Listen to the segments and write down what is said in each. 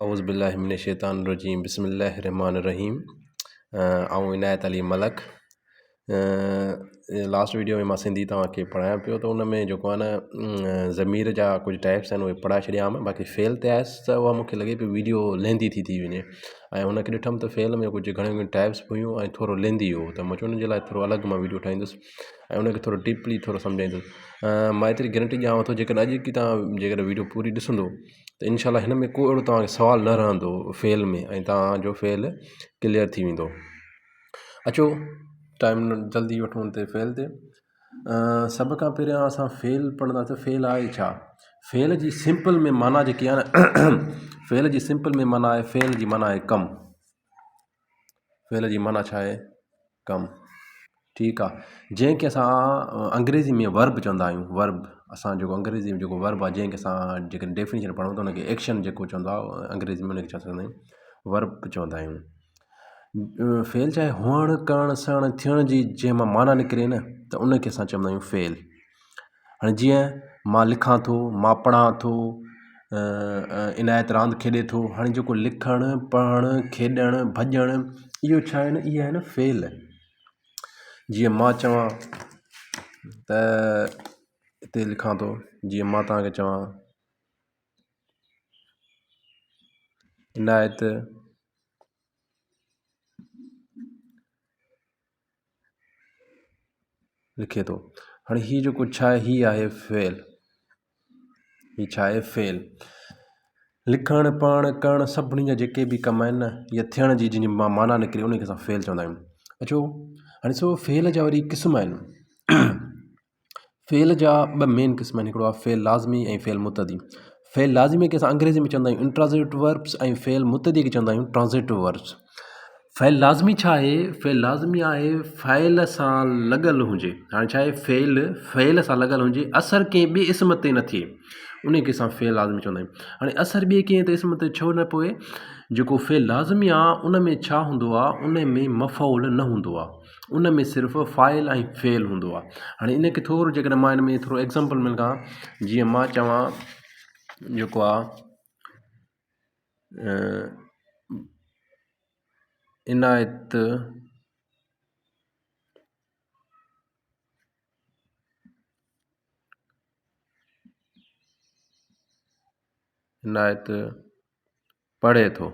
औज़ बिल्लाहि मिनश शैतानिर रजीम बिस्मिल्लाहिर रहमानिर रहीम। आऊं इनायत अली मलक। लास्ट वीडियो में मां सिंधी तव्हांखे पढ़ायां पियो, त उन में जेको आहे न ज़मीर जा कुझु टाइप्स आहिनि उहे पढ़ाए छॾिया हुआ। बाक़ी फेल ते आयसि त उहा मूंखे लॻे पियो वीडियो लेंदी थी वञे, ऐं हुनखे ॾिठमि त फेल में कुझु घणियूं टाइप्स हुयूं ऐं थोरो लेंदी हो, त मां चयो उन जे लाइ थोरो अलॻि मां वीडियो ठाहींदुसि ऐं उनखे थोरो डीपली थोरो सम्झाईंदुसि। मां एतिरी गारंटी ॾियांव थो, जेकॾहिं अॼु की तव्हां जेकॾहिं वीडियो पूरी ॾिसंदो त इनशाला हिन में को अहिड़ो तव्हांखे सुवाल न रहंदो फेल में, ऐं तव्हांजो फेल क्लियर थी वेंदो। अचो टाइम जल्दी वठूं ते फेल ते। सभ खां पहिरियां असां फेल पढ़ंदासीं। फेल आहे छा? फेल जी सिंपल में माना जेकी आहे न फेल जी सिंपल में माना आहे, फेल जी माना आहे कम। फेल जी माना छा आहे? कम। ठीकु आहे। जंहिंखे असां अंग्रेज़ी में वर्ब चवंदा आहियूं। वर्ब असां जेको अंग्रेज़ी में जेको वर्ब आहे, जंहिंखे असां जेके डेफिनेशन पढ़ूं त हुनखे एक्शन जेको चवंदा अंग्रेज़ी में, हुनखे छा चवंदा आहियूं? वर्ब चवंदा आहियूं। फेल चाहे हुअण करण सण थियण जी जंहिं मां माना निकिरे न, त उनखे असां चवंदा आहियूं फेल। हाणे जीअं मां लिखां थो, मां पढ़ां थो, इनायत रांदि खेॾे थो। हाणे जेको लिखणु पढ़णु खेॾणु भॼणु इहो छा आहे न, इहा आहे न फेल। जीअं मां चवां त हिते लिखां थो, जीअं मां तव्हांखे चवां इनायत लिखे थो। हाणे हीउ जेको छा आहे, हीअ आहे फेल। हीअ छा आहे? फेल। लिखणु पढ़णु करणु सभिनी जा जेके बि कम आहिनि न, या थियण जी जंहिंजी माना निकिरे उनखे असां फेल चवंदा आहियूं। अचो हाणे ॾिसो, फेल जा वरी क़िस्म आहिनि। फेल जा ॿ मेन क़िस्म आहिनि। हिकिड़ो आहे फेल लाज़मी ऐं फेल मुतदी। फेल लाज़मी खे असां अंग्रेज़ी में चवंदा आहियूं इंट्रांज़िटिव वर्ब्स, ऐं फेल मुतदी खे चवंदा आहियूं ट्रांज़िटिव वर्ब्स। फेल लाज़मी छा आहे? फेल लाज़मी आहे फ़ाइल सां लॻल हुजे। हाणे छा आहे? फेल सां लॻल हुजे, असरु कंहिं ॿिए इस्म ते न थिए, उनखे असां फेल लाज़मी चवंदा आहियूं। हाणे असरु ॿिए कंहिं ते इस्म ते छो न पए? जेको फेल लाज़मी आहे उन में छा हूंदो आहे? उन में मफ़ऊल न हूंदो आहे, उन में सिर्फ़ु फ़ाइल ऐं फेल हूंदो आहे। हाणे इनखे थोरो जेकॾहिं मां हिन में थोरो एग्ज़ाम्पल में लिखां, जीअं मां चवां जेको आहे इनायत इनायत पढ़े थो।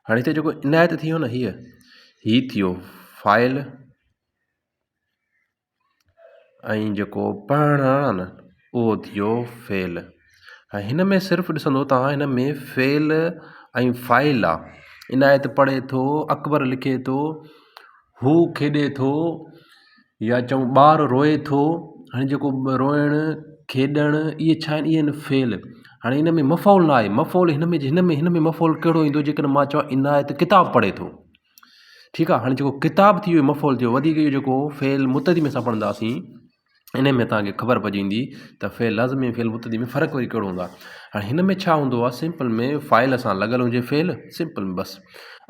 हाणे हिते जेको इनायत थी वियो न, हीअ थियो फ़ाइल, ऐं जेको पढ़णु आहे न उहो थियो फेल। हाणे हिन में सिर्फ़ु ॾिसंदो तव्हां, हिन में फेल ऐं फ़ाइल आहे। इनायत पढ़े थो, अकबर लिखे थो, हू खेॾे थो, या चऊं ॿारु रोए थो। हाणे जेको रोइणु खेॾणु इहे छा आहिनि? इहे आहिनि फेल। हाणे हिन में मफ़ऊल न आहे। मफ़ऊल हिन में मफ़ऊल कहिड़ो ईंदो? जेकॾहिं मां चवां इनायत किताबु पढ़े थो, ठीकु आहे। हाणे जेको किताबु थी वियो मफ़ऊल थियो। वधीक इहो जेको फेल मुतदी में असां पढ़ंदासीं, इन में तव्हांखे ख़बर पइजी वेंदी त फेल लाज़मी फेल मुतदी में फ़र्क़ु वरी कहिड़ो हूंदो आहे। हाणे हिन में छा हूंदो आहे? सिंपल में फ़ाइल सां लॻल हुजे फेल, सिंपल में बसि,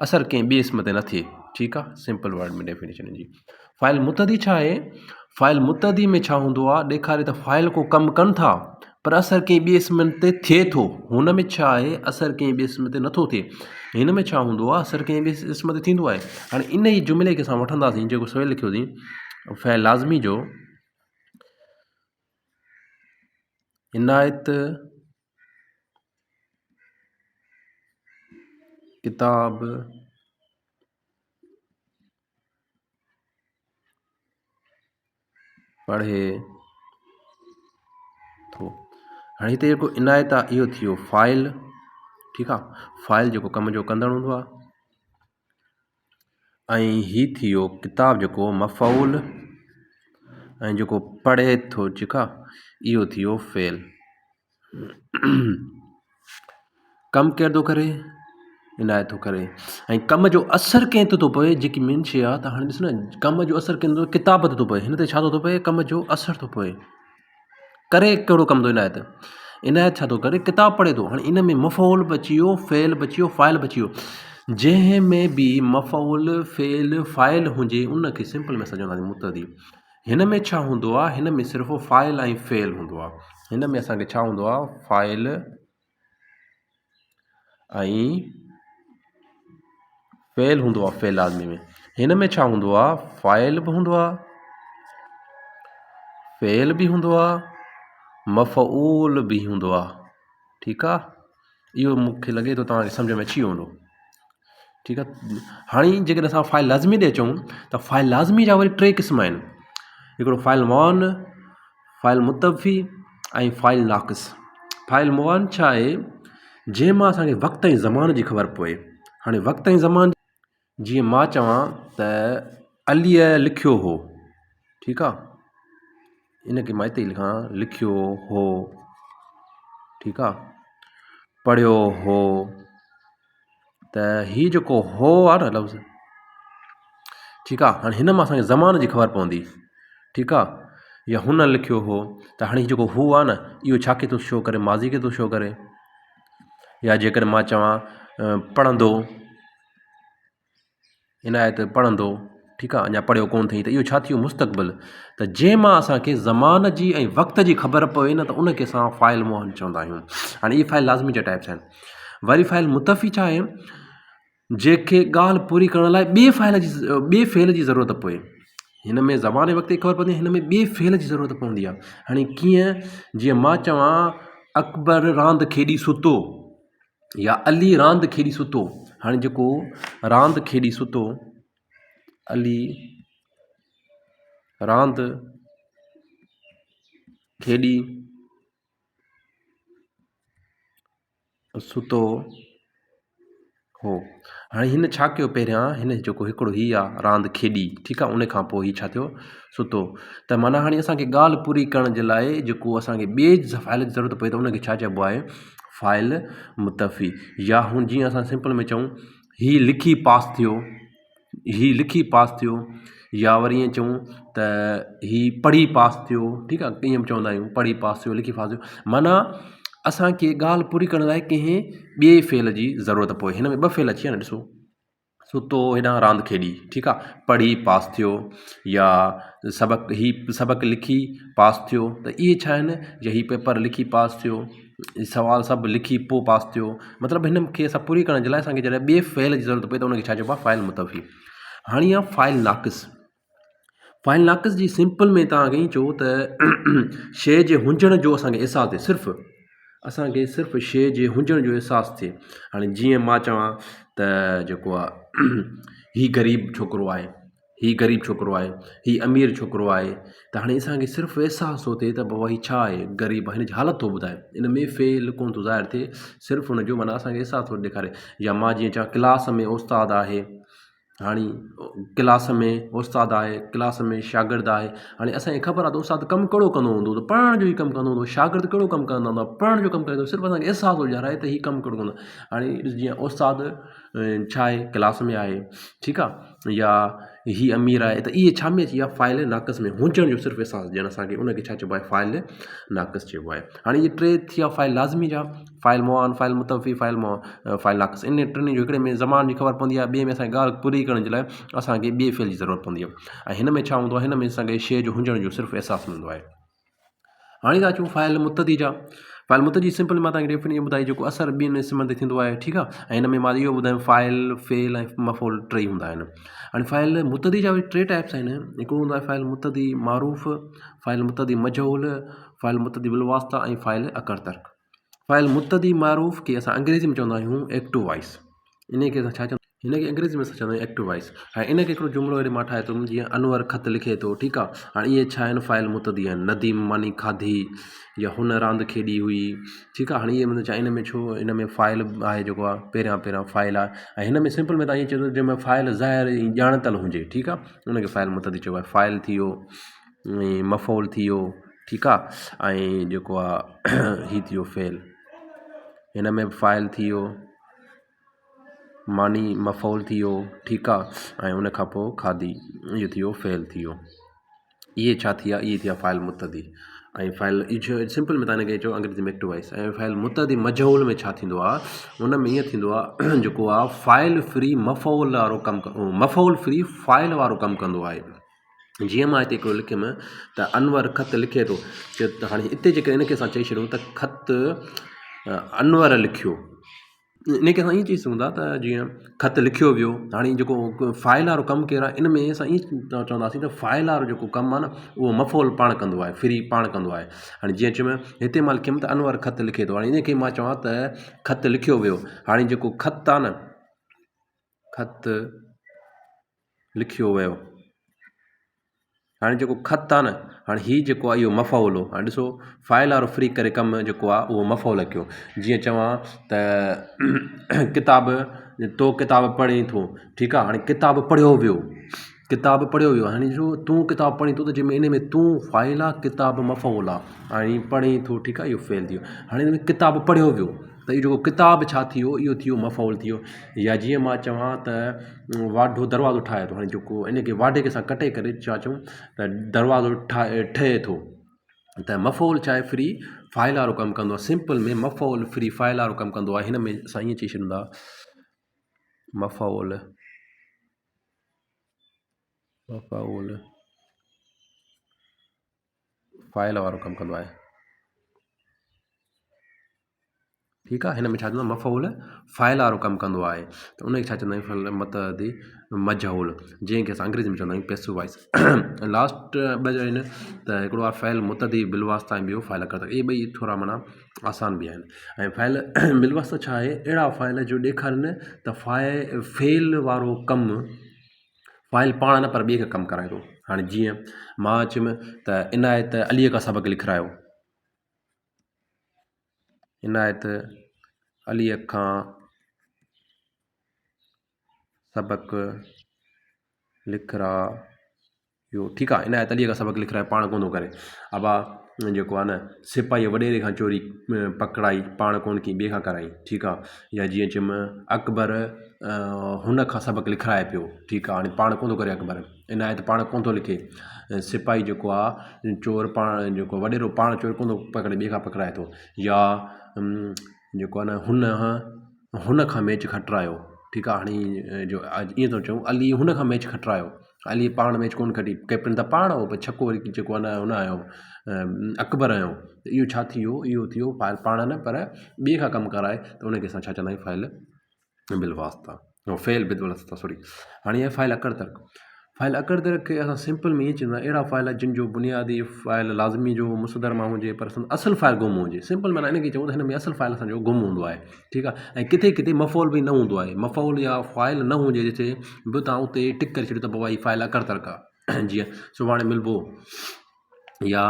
असरु कंहिं ॿिए इस्म ते न थिए। ठीकु आहे, सिंपल वर्ड में डेफिनेशन जी। फ़ाइल मुतदी छा आहे? फ़ाइल मुतदी में छा हूंदो आहे? ॾेखारे त फ़ाइल को कमु कनि था, पर असरु कंहिं ॿिए इस्म ते थिए थो। हुन में छा आहे? असरु कंहिं ॿिए इस्म ते नथो थिए। हिन में छा हूंदो आहे? असरु कंहिं ॿिए इस्म ते थींदो आहे। हाणे इन ई जुमिले खे असां वठंदासीं जेको सवेल लिखियोसीं, फ़ाइल लाज़मी जो इनायत किताब पढ़े थो। हाणे हिते जेको इनायत आहे इहो थियो फ़ाइल, ठीकु आहे। फ़ाइल जेको कम जो कंदड़ हूंदो आहे, ऐं हीअ थियो किताब जेको मफ़ऊल, ऐं जेको पढ़े थो, ठीकु आहे, इहो थियो फेल। कमु केरु थो करे? इनायत थो करे। ऐं कम जो असरु कंहिं ते थो पए? जेकी मेन शइ आहे, त हाणे ॾिस न, कम जो असरु कंहिं किताब ते थो पए। हिन ते छा थो पए? कम जो असरु थो पए। करे कहिड़ो कमु थो इनायत? इनायत छा थो करे? किताब पढ़े थो। हाणे इन में मफ़ऊल बि अची वियो, फेल बि अची वियो, फ़ाइल बि अची वियो। जंहिं में बि मफ़ऊल फेल फ़ाइल हुजे उनखे सिंपल में असां चवंदासीं मुतदी। हिन में छा हूंदो आहे? हिन में सिर्फ़ु फ़ाइल ऐं फेल हूंदो आहे। हिन में असांखे छा हूंदो आहे? फ़ाइल ऐं फ़ेल हूंदो आहे फ़ेल लाज़मी में। हिन में छा हूंदो आहे फ़ाइल बि हूंदो आहे, फ़ेल बि हूंदो आहे, मफ़ऊल बि हूंदो आहे। ठीकु आहे, इहो मूंखे लॻे थो तव्हांखे सम्झ में अची वियो हूंदो। ठीकु आहे, हाणे जेकॾहिं असां फ़ाइल लाज़मी ॾे अचूं त फ़ाइल लाज़मी जा वरी 3 क़िस्म आहिनि। हिकिड़ो फ़ाइल मुआन, फ़ाइल मुतफ़ी ऐं फ़ाइल नाक़िस। फ़ाइल मुआन छा आहे, जंहिंमां असांखे वक़्त ऐं ज़मान जी ख़बर पए। हाणे वक़्त ऐं ज़मान, जीअं मां चवां त अलीअ लिखियो हो, ठीकु आहे, इनखे मां हिते ई लिखां लिखियो हो, ठीकु आहे, पढ़ियो हो, त हीउ जेको हो आहे न लफ़्ज़, ठीकु आहे, हाणे हिन मां असांखे ज़मान जी ख़बर पवंदी, ठीकु आहे, या हुन लिखियो हो, त हाणे जेको हू आहे न इहो छा खे थो शो करे, माज़ी खे थो शो करे। या जेकर मां चवां पढ़ंदो, इनायत पढ़ंदो, ठीकु आहे, अञा पढ़ियो कोन अथई, त इहो छा थियो मुस्तक़बिल। त जंहिंमां असांखे ज़मान जी ऐं वक़्त जी ख़बर पवे न, त उनखे असां फ़ाइल मुआन चवंदा आहियूं। हाणे इहे फ़ाइल लाज़मी जा टाइप्स आहिनि। वरी फ़ाइल मुतफ़ी छा आहे, जंहिंखे ॻाल्हि पूरी करण लाइ ॿिए फ़ेल जी ज़रूरत पए। हिन में ज़मान ऐं वक़्त जी ख़बर पवंदी आहे, हिन में ॿिए फ़ेल जी ज़रूरत पवंदी आहे। हाणे कीअं, जीअं मां चवां अकबर रांदि खेॾी सुतो, या अली रांदि खेॾी सुतो। हाणे जेको रांदि खेॾी सुतो, अली रांदि खेॾी सुतो हो। हाणे हिन छा कयो, पहिरियां हिन जेको हिकिड़ो हीअ आहे रांदि खेॾी, ठीकु आहे, उन खां पोइ हीअ छा थियो सुतो। त माना हाणे असांखे ॻाल्हि पूरी करण जे लाइ जेको असांखे ॿिए फ़ाइल जी ज़रूरत पए, त उनखे छा चइबो आहे फ़ाइल मुतफ़ी। या हुन जीअं असां सिंपल में चऊं हीअ लिखी पास थियो, हीअ लिखी पास थियो, या वरी ईअं चऊं त हीअ पढ़ी पास थियो, ठीकु आहे, ईअं बि चवंदा आहियूं पढ़ी पास थियो, लिखी पास थियो। माना असांखे ॻाल्हि पूरी करण लाइ कंहिं ॿिए फ़ेल जी ज़रूरत पए। हिन में 2 फ़ेल अची विया न, ॾिसो, सुतो हेॾां रांदि खेॾी, ठीकु आहे, पढ़ी पास थियो, या सबक़ु लिखी पास थियो, त इहे छा आहिनि, या हीअ पेपर लिखी पास थियो, सवाल सभु लिखी पोइ पास थियो। मतिलबु हिन खे असां पूरी करण जे लाइ असांखे जॾहिं ॿिए फ़ेल जी ज़रूरत पए, त उनखे छा चइबो आहे फ़ाइल मुतफ़ी। हाणे आहे फ़ाइल नाक़िस। फ़ाइल नाक़िस जी सिंपल में तव्हांखे ई चओ त शइ जे हुजण जो असांखे अहसासु थिए, सिर्फ़ु शइ जे हुजण जो अहसासु थिए। हाणे जीअं मां चवां त जेको आहे हीउ ग़रीब छोकिरो आहे, हीउ ग़रीब छोकिरो आहे, हीउ अमीर छोकिरो आहे, त हाणे असांखे सिर्फ़ु अहसासु थो थिए त बाबा हीउ छा आहे, ग़रीब आहे, हिन जी हालत थो ॿुधाए, इन में फ़ेल कोन थो ज़ाहिर थिए, सिर्फ़ु हुनजो माना असांखे अहसासु थो ॾेखारे। या मां जीअं चवां क्लास में उस्तादु आहे, हाणे क्लास में उस्तादु आहे, क्लास में शागिर्दु आहे। हाणे असांखे ख़बर आहे त उस्तादु कमु कहिड़ो कंदो हूंदो, त पढ़ण जो ई कमु कंदो हूंदो, शागिर्दु कहिड़ो कमु कंदा हूंदा, पढ़ण जो कमु कंदो, सिर्फ़ु असांखे अहसासु थो ॾियाराए त हीउ कमु कहिड़ो कंदो। हाणे जीअं उस्तादु छा आहे, क्लास में आहे, ठीकु आहे, या हीउ अमीर आहे, त इहे छा में अची विया फ़ाइल नाक़िस में, हुजण जो सिर्फ़ु अहसासु ॾियणु असांखे, उनखे छा चइबो आहे फ़ाइल नाक़िस चइबो आहे। हाणे इहे 3 थी विया फ़ाइल लाज़मी जा, फ़ाइल मुआन, फ़ाइल मुतफ़ी, फ़ाइल नाक़िस। इन 3 जो हिकिड़े में ज़मान जी ख़बर पवंदी आहे, ॿिए में असांखे ॻाल्हि पूरी करण जे लाइ असांखे ॿिए फ़ेल जी ज़रूरत पवंदी आहे। ऐं हिन में छा हूंदो आहे, हिन में असांखे शइ जो हुजण जो सिर्फ़ु अहसासु मिलंदो आहे। हाणे था अचूं फ़ाइल मुतदी जा। फ़ाइल मुतदी सिंपल मां तव्हांखे डेफिनेशन ॿुधाई, जेको असरु ॿियनि इस्मनि ते थींदो आहे, ठीकु आहे, ऐं हिन में मां इहो ॿुधायां फ़ाइल, फ़ेल ऐं मफ़ऊल 3 हूंदा आहिनि। हाणे फ़ाइल मुतदी जा वरी 3 टाइप्स आहिनि। हिकिड़ो हूंदो आहे फ़ाइल मुतदी मारूफ़, फ़ाइल मुतदी मजहूल, फ़ाइल मुतदी बिलवास्ता ऐं फ़ाइल अकरतर्क। फ़ाइल मुतदी मारूफ़ खे असां अंग्रेज़ी में चवंदा आहियूं एक्टिव वॉइस। इन खे असां छा चवंदा, हिनखे अंग्रेज़ी में असां चवंदा आहियूं एक्टिव वॉइस। हाणे इनखे हिकिड़ो जुमिलो वरी मां ठाहे थो, जीअं अनवर ख़त लिखे थो, ठीकु आहे, हाणे इहे छा आहिनि फ़ाइल मुतदी आहिनि। नदीम मानी खाधी, या हुन रांदि खेॾी हुई, ठीकु आहे। हाणे इहे मतिलबु छा, इन में छो, इन में फ़ाइल आहे जेको आहे पहिरियां फ़ाइल आहे, ऐं हिन में सिंपल में तव्हां ईअं चओ जंहिंमें फ़ाइल ज़ाहिर ॼाणतल हुजे, ठीकु आहे, उनखे फ़ाइल मुतदी चइबो आहे। फ़ाइल थी वियो, मफ़ऊल थी वियो, ठीकु आहे, ऐं जेको आहे हीउ थी वियो फ़ेल, हिन में फ़ाइल थी वियो, मानी मफ़ऊल थी वियो, ठीकु आहे, ऐं उन खां पोइ खाधी, इहो थी वियो फ़ेल थी वियो। इहे छा थी विया, इहे थी विया फ़ाइल मुतदी। ऐं फ़ाइल इहो सिंपल में तव्हां हिनखे चओ अंग्रेज़ी में एक्टिव वॉइस। ऐं फ़ाइल मुतदी मजहूल में छा थींदो आहे, उन में ईअं थींदो आहे जेको आहे फ़ाइल फ्री मफ़ऊल वारो कमु, मफ़ऊल फ्री फ़ाइल वारो कमु कंदो आहे। जीअं मां हिते हिकिड़ो लिखियुमि त अनवर ख़त लिखे थो, त हाणे हिते जेकर इनखे असां चई छॾूं त ख़त अनवर लिखियो, इनखे असां ईअं चई सघूं था त जीअं ख़त लिखियो वियो, हाणे जेको फाइल वारो कमु कहिड़ो आहे, इन में असां ईअं चवंदासीं त फाइल वारो जेको कमु आहे न उहो मफ़ौल पाण कंदो आहे, फ्री पाण कंदो आहे। हाणे जीअं चयमि हिते मां लिखियुमि त अनवर ख़त लिखे थो, हाणे इनखे मां चवां त ख़त लिखियो वियो, हाणे जेको ख़त आहे न, ख़त लिखियो वियो, हाणे जेको ख़त आहे न, हाणे हीउ जेको आहे इहो मफ़ौल हो। हाणे ॾिसो फाइल वारो फ्री करे कमु जेको आहे उहो मफ़ौल कयो। जीअं चवां त किताब, तो किताब पढ़ी थो, ठीकु आहे, हाणे किताब पढ़ियो वियो, किताब पढ़ियो वियो, हाणे ॾिसो तूं किताब पढ़ी थो, त जंहिंमें इन में तूं फाइल आहे, किताब मफ़ौल आहे, हाणे पढ़ी थो, ठीकु आहे, इहो फेल थी वियो। हाणे हिन में किताब पढ़ियो वियो, त इहो जेको किताब छा थियो, इहो थियो मफ़ौल थियो। या जीअं मां चवां त वाढो दरवाज़ो ठाहे थो, हाणे जेको इनखे वाढे खे असां कटे करे छा चऊं त दरवाज़ो ठहे थो, त मफ़ौल छा आहे, फ्री फाइल वारो कमु कंदो आहे। सिंपल में मफ़ौल फ्री फाइल वारो कमु कंदो आहे। हिन में असां ईअं चई छॾींदा मफ़ौल फाइल वारो कमु कंदो आहे, ठीकु आहे। हिन में छा चवंदो आहे, मफ़ौल फाइल वारो कमु कंदो आहे, त उनखे छा चवंदा आहियूं, मतदी मजहूल, जंहिंखे असां अंग्रेज़ी में चवंदा आहियूं पैसिव वॉइस। लास्ट ॿ आहिनि त हिकिड़ो आहे फ़इल मुतदी बिलवास्ता, ऐं ॿियो फ़इल अकरतक। इहे ॿई थोरा माना आसान बि आहिनि। ऐं फ़इल बिलवास्ता छा आहे, अहिड़ा फ़इल जो ॾेखारनि त फ़ेल वारो कमु फ़ाइल पाण न पर ॿिए खे कमु कराए थो। हाणे जीअं मां चयुमि त इनायत अलीअ खां सबक़ु लिखारायो, इनायत अलीअ खां सबक़ु लिखारायो, ठीकु आहे। इनायत अलीअ खां सबक़ु लिखारायो पाण कोन थो करे। अबा जेको आहे न, सिपाहीअ वॾेरे खां चोरी पकड़ाई, पाण कोन कई, ॿिए खां कराई, ठीकु आहे। या जीअं चयुमि अकबर हुन खां सबक़ु लिखाराए पियो, ठीकु आहे, हाणे पाण कोन थो करे अकबर, इनायत पाण कोन थो लिखे, सिपाही जेको आहे चोर पाण, जेको वॾेरो पाण चोर कोन थो पकड़े, ॿिए खां पकड़ाए थो। या जेको आहे न, हुन खां मैच खटरायो, ठीकु आहे। हाणे जो ईअं थो चऊं अली हुन खां मैच खटरायो, अली पाण मैच कोन खटी, कैप्टन त पाण हो, पर छको वरी जेको आहे न हुन आयो, अकबर आयो, त इहो छा थी वियो, इहो थियो पाण न पर ॿिए खां कमु कराए, त उनखे असां छा चवंदा आहियूं, फ़इल बिलवास्ता, फ़ेल बिलवास्ता, सॉरी। हाणे इहा फ़इल अकरतक, फ़इल अकरतक खे असां सिंपल में ईअं चवंदा आहियूं, अहिड़ा फ़इल जिन जो बुनियादी फ़इल लाज़मी जो मुसदर मां हुजे, पर असुलु फ़इल गुम हुजे। सिंपल माना इनखे चऊं त हिन में असुलु फ़इल असांजो गुम हूंदो आहे, ठीकु आहे। ऐं किथे किथे मफ़ौल बि न हूंदो आहे, मफ़ौल या फ़ाइल न हुजे, जिते बि तव्हां उते टिक करे छॾियो त पोइ फ़ाइल अकरतक आहे। जीअं सुभाणे मिलबो, या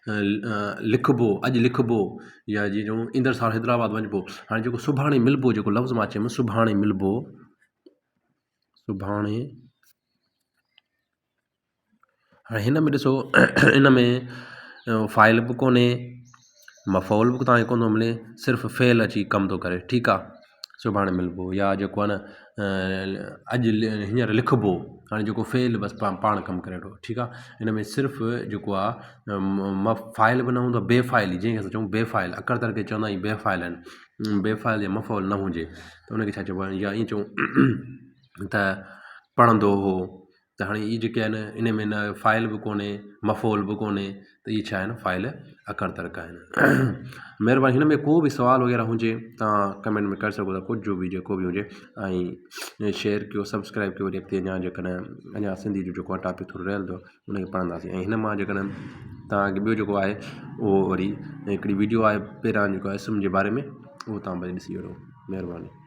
लिखिबो, अॼु लिखिबो, या जीअं ईंदड़ साल हैदराबाद वञिबो। हाणे जेको सुभाणे मिलबो जेको लफ़्ज़ मां चयुमि, सुभाणे मिलबो, सुभाणे, हाणे हिन में ॾिसो इन में फ़ाइल बि कोन्हे, मफ़ौल बि तव्हांखे कोन थो मिले, सिर्फ़ु फ़ेल अची कमु थो करे, ठीकु आहे। सुभाणे मिलबो, या जेको आहे न अॼु हींअर लिखिबो, हाणे जेको फ़ेल बसि पाण कमु करे वेठो, ठीकु आहे। हिन में सिर्फ़ु जेको आहे फ़ाइल बि न हूंदो, बेफ़ाइल, जंहिंखे असां चऊं बेफ़ाइल, अकरतक खे चवंदा आहियूं बेफ़ाइल आहिनि, बेफ़ाइल या मफ़ौल न हुजे, त उनखे छा चइबो आहे। या ईअं चऊं त पढ़ंदो हो, त हाणे इहे जेके आहिनि इन में न फ़ाइल बि कोन्हे, मफ़ौल बि कोन्हे, त इहे छा आहिनि, फ़ाइल अकरतक आहिनि। महिरबानी, हिन में को बि सुवाल वग़ैरह हुजे तव्हां कमेंट में करे सघो था, कुझु जो बि जेको बि हुजे, ऐं शेयर कयो, सब्सक्राइब कयो, वरी अॻिते अञा जेकॾहिं अञा सिंधी जो जेको आहे टॉपिक थोरो रहियल अथव उनखे पढ़ंदासीं। ऐं हिन मां जेकॾहिं तव्हांखे ॿियो जेको आहे उहो वरी हिकिड़ी वीडियो आहे पहिरां जेको आहे इस्म जे बारे में, उहो तव्हां भले ॾिसी वठो। महिरबानी।